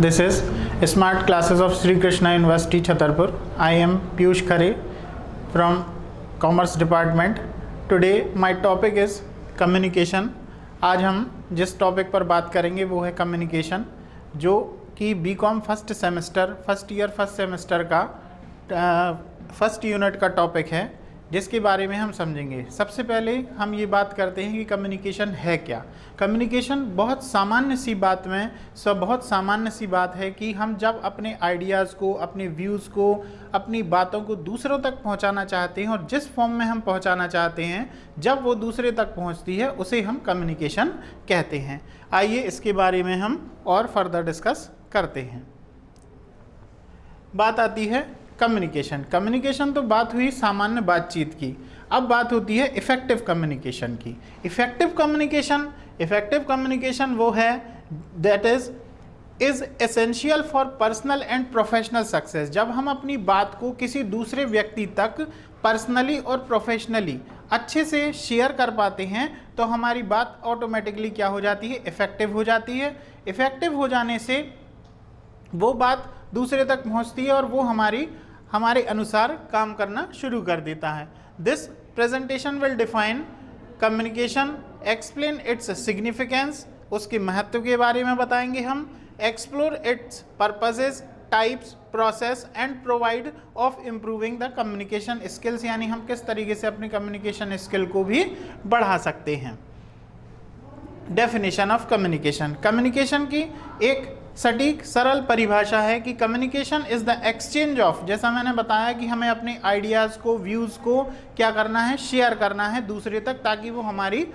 This is Smart Classes of Sri Krishna University Chhatarpur. I am Piyush Khare from Commerce Department. Today my topic is communication. आज हम जिस topic पर बात करेंगे वो है कम्युनिकेशन, जो कि बीकॉम फर्स्ट सेमेस्टर का फर्स्ट यूनिट का टॉपिक है, जिसके बारे में हम समझेंगे। सबसे पहले हम ये बात करते हैं कि कम्युनिकेशन है क्या। कम्युनिकेशन बहुत सामान्य सी बात है कि हम जब अपने आइडियाज़ को, अपने व्यूज़ को, अपनी बातों को दूसरों तक पहुंचाना चाहते हैं और जिस फॉर्म में हम पहुंचाना चाहते हैं, जब वो दूसरे तक पहुंचती है उसे हम कम्युनिकेशन कहते हैं। आइए इसके बारे में हम और फर्दर डिस्कस करते हैं। बात आती है कम्युनिकेशन तो बात हुई सामान्य बातचीत की। अब बात होती है इफ़ेक्टिव कम्युनिकेशन की। इफ़ेक्टिव कम्युनिकेशन वो है that is essential for personal and professional success. जब हम अपनी बात को किसी दूसरे व्यक्ति तक पर्सनली और प्रोफेशनली अच्छे से शेयर कर पाते हैं तो हमारी बात ऑटोमेटिकली क्या हो जाती है, इफ़ेक्टिव हो जाती है। इफ़ेक्टिव हो जाने से वो बात दूसरे तक पहुंचती है और वो हमारे अनुसार काम करना शुरू कर देता है। This presentation will define communication, explain its significance, उसके महत्व के बारे में बताएंगे हम, explore it's purposes, types, process and provide of improving the communication skills, यानी हम किस तरीके से अपनी कम्युनिकेशन स्किल को भी बढ़ा सकते हैं। डेफिनेशन ऑफ कम्युनिकेशन की एक सटीक सरल परिभाषा है कि communication is the exchange of, जैसा मैंने बताया कि हमें अपने आइडियाज़ को, व्यूज़ को क्या करना है, शेयर करना है दूसरे तक, ताकि वो हमारी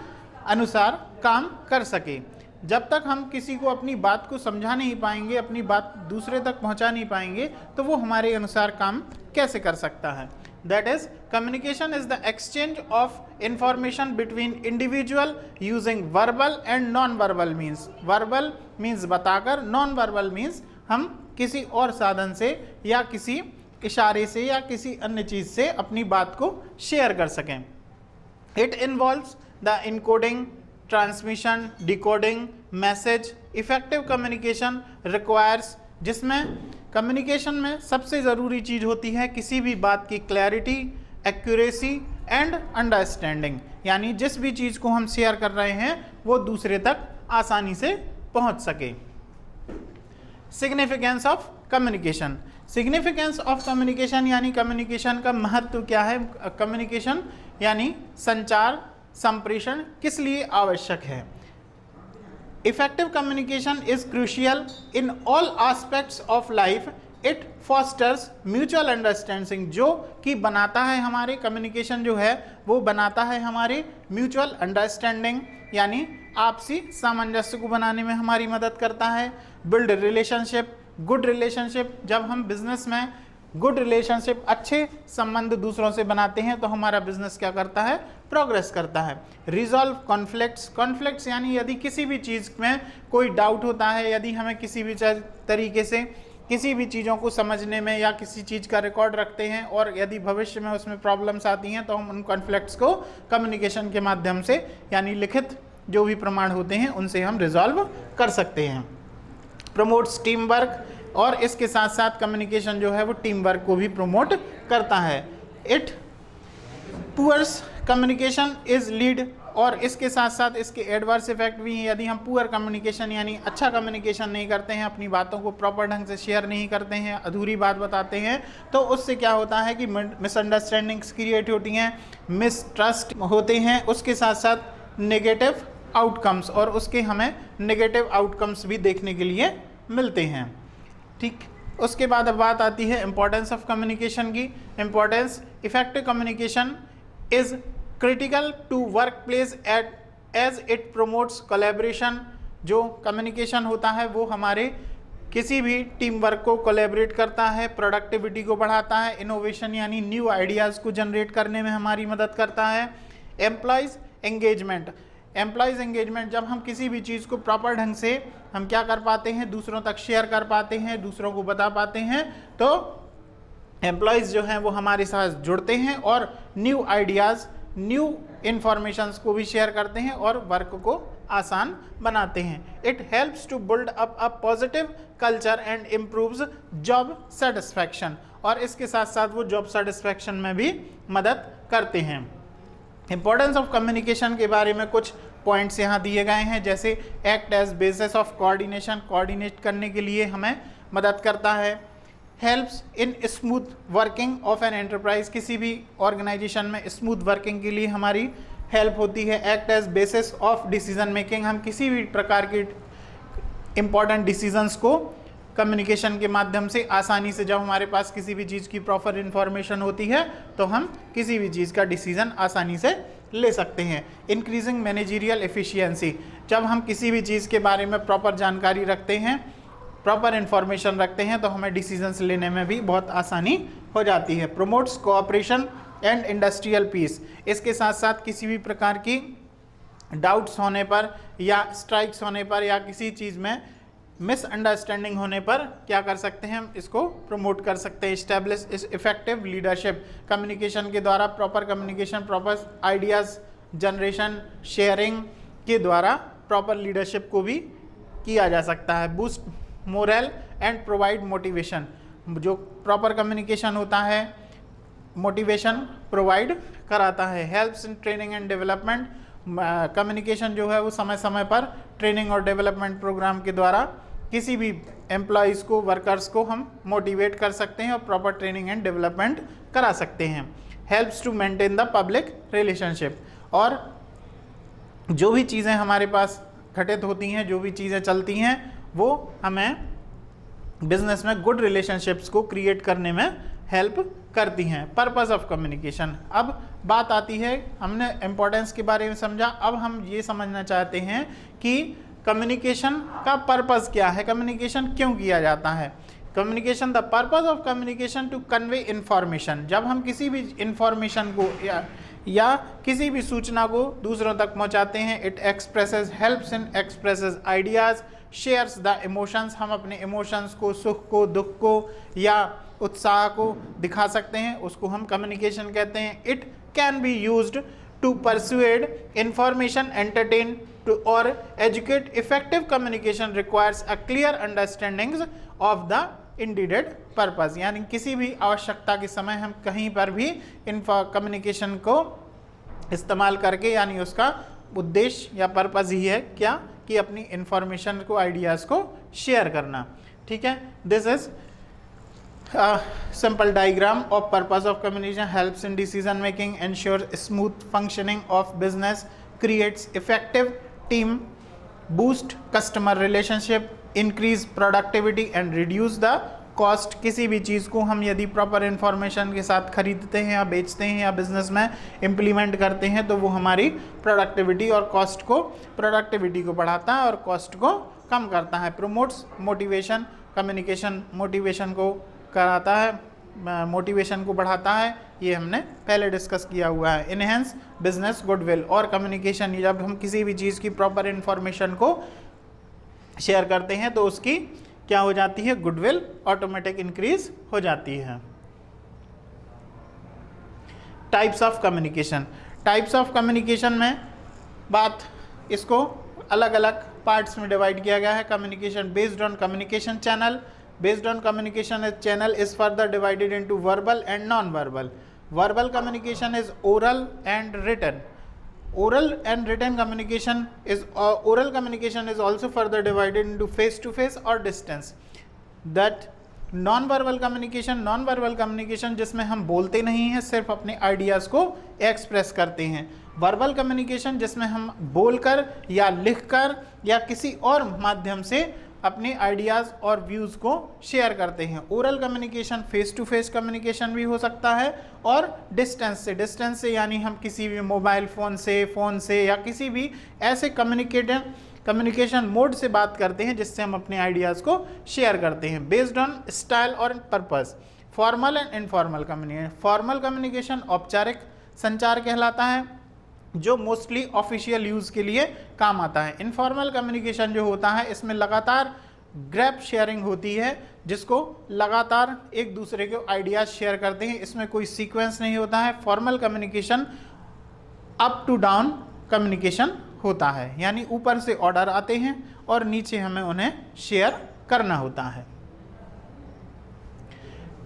अनुसार काम कर सके। जब तक हम किसी को अपनी बात को समझा नहीं पाएंगे, अपनी बात दूसरे तक पहुंचा नहीं पाएंगे, तो वो हमारे अनुसार काम कैसे कर सकता है। That is, communication is the exchange of information between individual using verbal and non-verbal means. Verbal means बताकर, non-verbal means हम किसी और साधन से या किसी इशारे से या किसी अन्य चीज़ से अपनी बात को शेयर कर सकें। It involves the encoding, transmission, decoding, message. Effective communication requires, जिसमें कम्युनिकेशन में सबसे ज़रूरी चीज़ होती है किसी भी बात की क्लैरिटी, एक्यूरेसी एंड अंडरस्टैंडिंग, यानी जिस भी चीज़ को हम शेयर कर रहे हैं वो दूसरे तक आसानी से पहुंच सके। सिग्निफिकेंस ऑफ कम्युनिकेशन यानी कम्युनिकेशन का महत्व क्या है। कम्युनिकेशन यानी संचार, संप्रेषण किस लिए आवश्यक है। Effective communication is crucial in all aspects of life. It fosters mutual understanding, जो कि बनाता है हमारे कम्युनिकेशन जो है वो बनाता है हमारे म्यूचुअल अंडरस्टैंडिंग, यानी आपसी सामंजस्य को बनाने में हमारी मदद करता है। बिल्ड रिलेशनशिप, गुड रिलेशनशिप, जब हम बिजनेस में गुड रिलेशनशिप, अच्छे संबंध दूसरों से बनाते हैं तो हमारा बिजनेस क्या करता है, प्रोग्रेस करता है। रिजॉल्व कॉन्फ्लिक्ट्स यानी यदि किसी भी चीज़ में कोई डाउट होता है, यदि हमें किसी भी तरीके से किसी भी चीज़ों को समझने में या किसी चीज़ का रिकॉर्ड रखते हैं और यदि भविष्य में उसमें प्रॉब्लम्स आती हैं तो हम उन कॉन्फ्लिक्ट्स को कम्युनिकेशन के माध्यम से, यानी लिखित जो भी प्रमाण होते हैं उनसे हम रिजॉल्व कर सकते हैं। प्रमोट्स टीम वर्क, और इसके साथ साथ कम्युनिकेशन जो है वो टीम वर्क को भी प्रमोट करता है। It pours communication is lead, और इसके साथ साथ इसके एडवर्स इफेक्ट भी हैं। यदि हम पुअर कम्युनिकेशन यानी अच्छा कम्युनिकेशन नहीं करते हैं, अपनी बातों को प्रॉपर ढंग से शेयर नहीं करते हैं, अधूरी बात बताते हैं, तो उससे क्या होता है कि मिसअंडरस्टैंडिंग्स क्रिएट होती हैं, मिसट्रस्ट होते हैं, उसके साथ साथ नेगेटिव आउटकम्स, और उसके हमें नेगेटिव आउटकम्स भी देखने के लिए मिलते हैं। ठीक, उसके बाद अब बात आती है इम्पोर्टेंस ऑफ कम्युनिकेशन की। Importance, effective communication is critical to work place as it promotes collaboration. जो कम्युनिकेशन होता है वो हमारे किसी भी टीम वर्क को कोलैबोरेट करता है, प्रोडक्टिविटी को बढ़ाता है, इनोवेशन यानी न्यू आइडियाज़ को जनरेट करने में हमारी मदद करता है। एम्प्लॉयज़ एंगेजमेंट, जब हम किसी भी चीज़ को प्रॉपर ढंग से हम क्या कर पाते हैं, दूसरों तक शेयर कर पाते हैं, दूसरों को बता पाते हैं, तो एम्प्लॉयज़ जो हैं वो हमारे साथ जुड़ते हैं और न्यू आइडियाज़, न्यू इन्फॉर्मेशंस को भी शेयर करते हैं और वर्क को आसान बनाते हैं। It helps to build up a positive culture and improves job satisfaction, और इसके साथ साथ वो जॉब सेटिस्फैक्शन में भी मदद करते हैं। इंपॉर्टेंस ऑफ कम्युनिकेशन के बारे में कुछ पॉइंट्स यहाँ दिए गए हैं, जैसे act as basis of coordination, coordinate करने के लिए हमें मदद करता है। Helps in smooth working of an enterprise, किसी भी ऑर्गेनाइजेशन में स्मूथ वर्किंग के लिए हमारी हेल्प होती है। Act as basis of decision making, हम किसी भी प्रकार के इंपॉर्टेंट डिसीजंस को कम्युनिकेशन के माध्यम से आसानी से, जब हमारे पास किसी भी चीज़ की प्रॉपर इन्फॉर्मेशन होती है तो हम किसी भी चीज़ का डिसीजन आसानी से ले सकते हैं। इंक्रीजिंग मैनेजरियल एफिशिएंसी, जब हम किसी भी चीज़ के बारे में प्रॉपर जानकारी रखते हैं, प्रॉपर इन्फॉर्मेशन रखते हैं, तो हमें डिसीजंस लेने में भी बहुत आसानी हो जाती है। Promotes cooperation and industrial peace, इसके साथ साथ किसी भी प्रकार की डाउट्स होने पर या स्ट्राइक्स होने पर या किसी चीज़ में मिसअंडरस्टैंडिंग होने पर क्या कर सकते हैं, हम इसको प्रमोट कर सकते हैं। इस्टेब्लिश इफेक्टिव लीडरशिप, कम्युनिकेशन के द्वारा proper communication, proper ideas generation, sharing के द्वारा प्रॉपर लीडरशिप को भी किया जा सकता है। Boost moral and provide motivation, जो प्रॉपर कम्युनिकेशन होता है मोटिवेशन प्रोवाइड कराता है। Helps in training and development, communication जो है वो समय समय पर ट्रेनिंग और डेवलपमेंट प्रोग्राम के द्वारा किसी भी एम्प्लॉयज़ को, वर्कर्स को हम मोटिवेट कर सकते हैं और प्रॉपर ट्रेनिंग एंड डेवलपमेंट करा सकते हैं। Helps to maintain the public relationship, और जो भी चीज़ें हमारे पास घटित होती हैं, जो भी चीज़ें चलती हैं, वो हमें बिजनेस में गुड रिलेशनशिप्स को क्रिएट करने में हेल्प करती हैं। पर्पस ऑफ कम्युनिकेशन, अब बात आती है, हमने इम्पोर्टेंस के बारे में समझा, अब हम ये समझना चाहते हैं कि कम्युनिकेशन का पर्पस क्या है, कम्युनिकेशन क्यों किया जाता है। Communication, the purpose of communication to convey information, जब हम किसी भी इंफॉर्मेशन को या किसी भी सूचना को दूसरों तक पहुंचाते हैं। It expresses, helps in expresses ideas, shares the emotions, हम अपने इमोशंस को, सुख को, दुख को या उत्साह को दिखा सकते हैं, उसको हम कम्युनिकेशन कहते हैं। It can be used to persuade information, entertain to और educate. Effective communication requires a clear understanding of the intended purpose, यानी किसी भी आवश्यकता के समय हम कहीं पर भी कम्युनिकेशन को इस्तेमाल करके, यानी उसका उद्देश्य या पर्पस ही है क्या, कि अपनी इंफॉर्मेशन को, आइडियाज़ को शेयर करना। ठीक है, this is simple diagram of purpose of communication. Helps in decision making, ensures smooth functioning of business, creates effective team, boost customer relationship, increase productivity and reduce the cost. किसी भी चीज़ को हम यदि proper information के साथ खरीदते हैं या बेचते हैं या बिजनेस में इम्प्लीमेंट करते हैं, तो वो हमारी प्रोडक्टिविटी और कॉस्ट को, प्रोडक्टिविटी को बढ़ाता है और कॉस्ट को कम करता है। प्रमोट्स मोटिवेशन, कम्युनिकेशन मोटिवेशन को कराता है, मोटिवेशन को बढ़ाता है, ये हमने पहले डिस्कस किया हुआ है। इनहेंस बिजनेस गुडविल, और कम्युनिकेशन, जब हम किसी भी चीज़ की प्रॉपर इन्फॉर्मेशन को शेयर करते हैं तो उसकी क्या हो जाती है, गुडविल ऑटोमेटिक इंक्रीज हो जाती है। Types of communication, types of communication में बात, इसको अलग अलग पार्ट्स में डिवाइड किया गया है। Communication based on communication channel, based on communication as channel is further divided into verbal and non-verbal. Verbal communication is oral and written. Oral and written communication is oral communication is also further divided into face to face or distance. That non-verbal communication जिसमें हम बोलते नहीं हैं, सिर्फ अपने ideas को express करते हैं। वर्बल कम्युनिकेशन जिसमें हम बोलकर या लिखकर या किसी और माध्यम से अपने आइडियाज़ और व्यूज़ को शेयर करते हैं। Oral communication face to face communication भी हो सकता है, और डिस्टेंस से यानी हम किसी भी मोबाइल फ़ोन से या किसी भी ऐसे कम्युनिकेशन मोड से बात करते हैं जिससे हम अपने आइडियाज़ को शेयर करते हैं। बेस्ड ऑन स्टाइल और purpose, formal and informal communication. Formal communication औपचारिक संचार कहलाता है, जो मोस्टली ऑफिशियल यूज़ के लिए काम आता है। इनफॉर्मल कम्युनिकेशन जो होता है, इसमें लगातार ग्रैप शेयरिंग होती है, जिसको लगातार एक दूसरे के आइडियाज़ शेयर करते हैं, इसमें कोई सीक्वेंस नहीं होता है। Formal communication up to down communication होता है, यानी ऊपर से ऑर्डर आते हैं और नीचे हमें उन्हें शेयर करना होता है।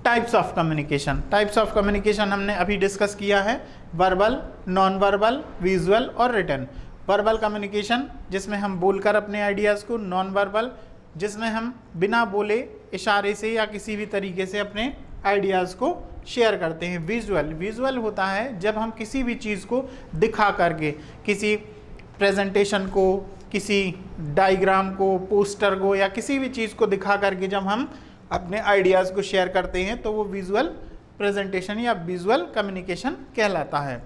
Types of communication, types of communication हमने अभी डिस्कस किया है, वर्बल, नॉन वर्बल, विजुअल और रिटन। वर्बल कम्युनिकेशन जिसमें हम बोलकर अपने आइडियाज़ को, नॉन वर्बल जिसमें हम बिना बोले इशारे से या किसी भी तरीके से अपने आइडियाज़ को शेयर करते हैं। विजुअल, विजुअल होता है जब हम किसी भी चीज़ को दिखा करके, किसी प्रेजेंटेशन को, किसी डायग्राम को, पोस्टर को या किसी भी चीज़ को दिखा करके जब हम अपने आइडियाज़ को शेयर करते हैं तो वो विजुअल प्रेजेंटेशन या विजुअल कम्युनिकेशन कहलाता है।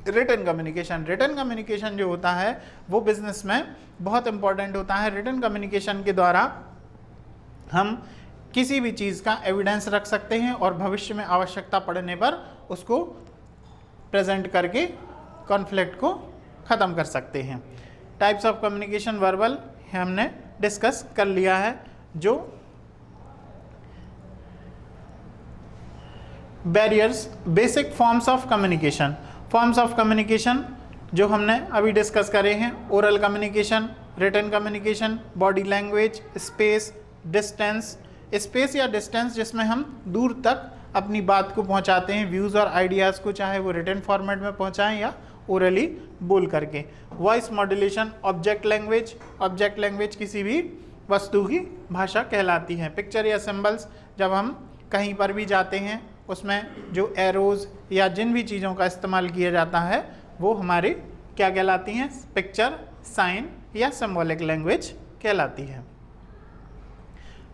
रिटन कम्युनिकेशन, रिटन कम्युनिकेशन जो होता है वो बिजनेस में बहुत इंपॉर्टेंट होता है। रिटन कम्युनिकेशन के द्वारा हम किसी भी चीज़ का एविडेंस रख सकते हैं और भविष्य में आवश्यकता पड़ने पर उसको प्रेजेंट करके कॉन्फ्लिक्ट को ख़त्म कर सकते हैं। टाइप्स ऑफ कम्युनिकेशन वर्बल हमने डिस्कस कर लिया है। जो barriers, basic forms of communication, forms of communication जो हमने अभी डिस्कस करे हैं, oral communication, written communication, body language, space, distance. Space या डिस्टेंस जिसमें हम दूर तक अपनी बात को पहुंचाते हैं, व्यूज़ और आइडियाज़ को, चाहे वो रिटन फॉर्मेट में पहुंचाएं या ओरली बोल करके। Voice modulation, object language, object language किसी भी वस्तु की भाषा कहलाती है। पिक्चर या सिंबल्स, जब हम कहीं पर भी जाते हैं उसमें जो एरोज़ या जिन भी चीज़ों का इस्तेमाल किया जाता है वो हमारी क्या कहलाती हैं, पिक्चर, साइन या सिंबॉलिक लैंग्वेज कहलाती है।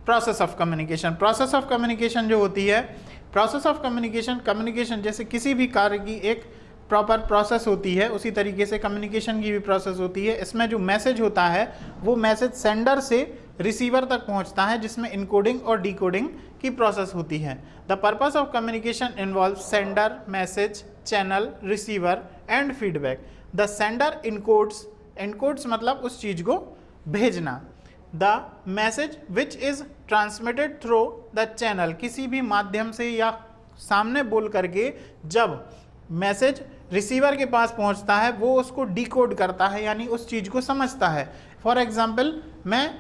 Process of communication, process of communication जो होती है, प्रोसेस ऑफ कम्युनिकेशन, कम्युनिकेशन जैसे किसी भी कार्य की एक प्रॉपर प्रोसेस होती है उसी तरीके से कम्युनिकेशन की भी प्रोसेस होती है। इसमें जो मैसेज होता है वो मैसेज सेंडर से रिसीवर तक पहुंचता है जिसमें इनकोडिंग और डिकोडिंग की प्रोसेस होती है। The purpose of communication involve sender, message, channel, receiver and feedback. The sender encodes, encodes मतलब उस चीज़ को भेजना। The message which is transmitted through the channel, किसी भी माध्यम से या सामने बोल करके जब मैसेज रिसीवर के पास पहुंचता है वो उसको डिकोड करता है, यानी उस चीज़ को समझता है। फॉर एग्जाम्पल, मैं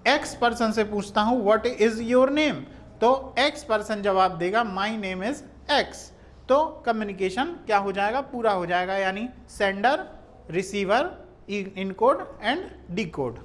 एक्स पर्सन से पूछता हूँ व्हाट इज़ योर नेम, तो एक्स पर्सन जवाब देगा माई नेम इज़ एक्स, तो कम्युनिकेशन क्या हो जाएगा, पूरा हो जाएगा, यानी sender, receiver, encode and decode.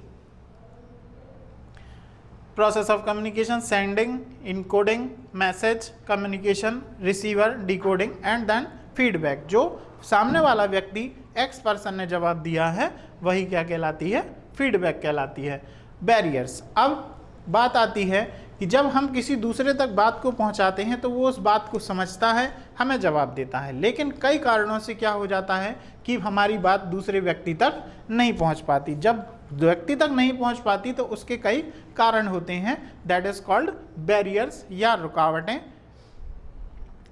Process of communication, sending, encoding, message, communication, receiver, decoding and then feedback. जो सामने वाला व्यक्ति एक्स पर्सन ने जवाब दिया है वही क्या कहलाती है, फीडबैक कहलाती है। बैरियर्स, अब बात आती है कि जब हम किसी दूसरे तक बात को पहुंचाते हैं तो वो उस बात को समझता है, हमें जवाब देता है, लेकिन कई कारणों से क्या हो जाता है कि हमारी बात दूसरे व्यक्ति तक नहीं पहुंच पाती। जब व्यक्ति तक नहीं पहुंच पाती तो उसके कई कारण होते हैं, दैट इज कॉल्ड बैरियर्स या रुकावटें।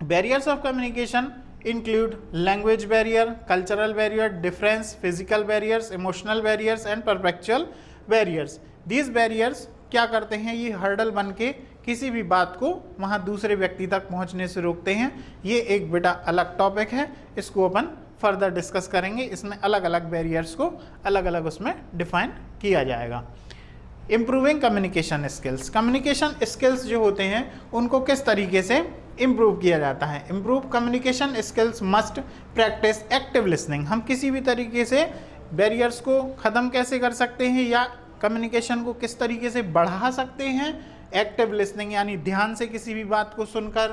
Barriers of communication include language barrier, cultural barrier, difference, physical barriers, emotional barriers and perpetual barriers. These barriers क्या करते हैं, ये हर्डल बन के किसी भी बात को वहाँ दूसरे व्यक्ति तक पहुँचने से रोकते हैं। ये एक बेटा अलग टॉपिक है, इसको अपन फर्दर डिस्कस करेंगे। इसमें अलग अलग बैरियर्स को अलग अलग उसमें डिफाइन किया जाएगा। Improving communication skills, communication skills जो होते हैं उनको किस तरीके से इम्प्रूव किया जाता है। Improve communication skills must practice active listening. हम किसी भी तरीके से बैरियर्स को ख़त्म कैसे कर सकते हैं या कम्युनिकेशन को किस तरीके से बढ़ा सकते हैं। एक्टिव लिसनिंग यानी ध्यान से किसी भी बात को सुनकर,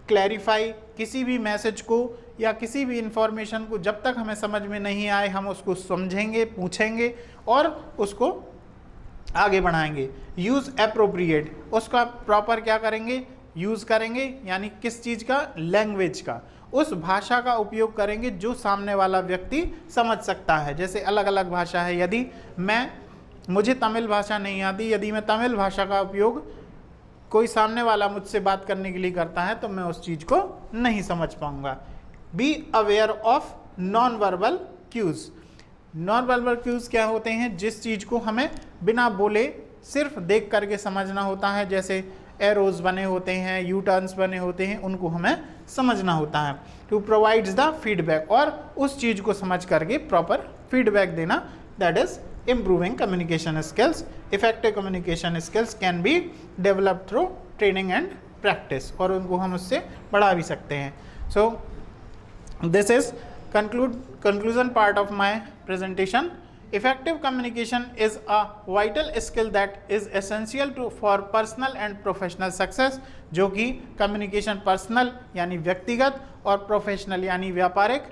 क्लैरिफाई, किसी भी मैसेज को या किसी भी इंफॉर्मेशन को जब तक हमें समझ में नहीं आए हम उसको समझेंगे, पूछेंगे और उसको आगे बढ़ाएंगे। यूज़ एप्रोप्रिएट, उसका प्रॉपर क्या करेंगे, यूज़ करेंगे, यानी किस चीज़ का, लैंग्वेज का, उस भाषा का उपयोग करेंगे जो सामने वाला व्यक्ति समझ सकता है। जैसे अलग अलग भाषा है, यदि मुझे तमिल भाषा नहीं आती, यदि मैं तमिल भाषा का उपयोग कोई सामने वाला मुझसे बात करने के लिए करता है तो मैं उस चीज़ को नहीं समझ पाऊंगा। Be aware of non verbal cues. Non verbal cues क्या होते हैं, जिस चीज़ को हमें बिना बोले सिर्फ देख करके समझना होता है, जैसे एरोज बने होते हैं, यू टर्न्स बने होते हैं, उनको हमें समझना होता है। टू प्रोवाइड्स द फीडबैक, और उस चीज़ को समझ करके प्रॉपर फीडबैक देना, that is improving communication skills. Effective communication skills can be develop through training and practice, और उनको हम उससे बढ़ा भी सकते हैं। So this is conclusion part of my presentation. Effective communication is a vital skill that is essential for personal and professional success, जो कि कम्युनिकेशन पर्सनल यानी व्यक्तिगत और प्रोफेशनल यानी व्यापारिक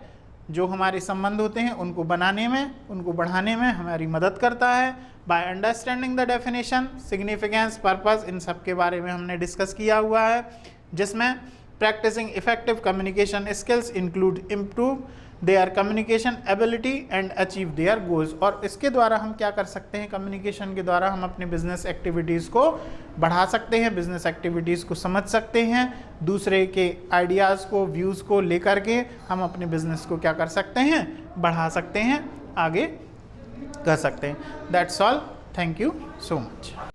जो हमारे संबंध होते हैं उनको बनाने में, उनको बढ़ाने में हमारी मदद करता है। By understanding the definition, significance, purpose, इन सब के बारे में हमने डिस्कस किया हुआ है, जिसमें practicing effective communication skills include improve their communication ability and achieve their goals. और इसके द्वारा हम क्या कर सकते हैं, कम्युनिकेशन के द्वारा हम अपने बिजनेस एक्टिविटीज़ को बढ़ा सकते हैं, बिजनेस एक्टिविटीज़ को समझ सकते हैं, दूसरे के आइडियाज़ को, व्यूज़ को लेकर के हम अपने बिजनेस को क्या कर सकते हैं, बढ़ा सकते हैं, आगे कर सकते हैं। That's all, thank you so much.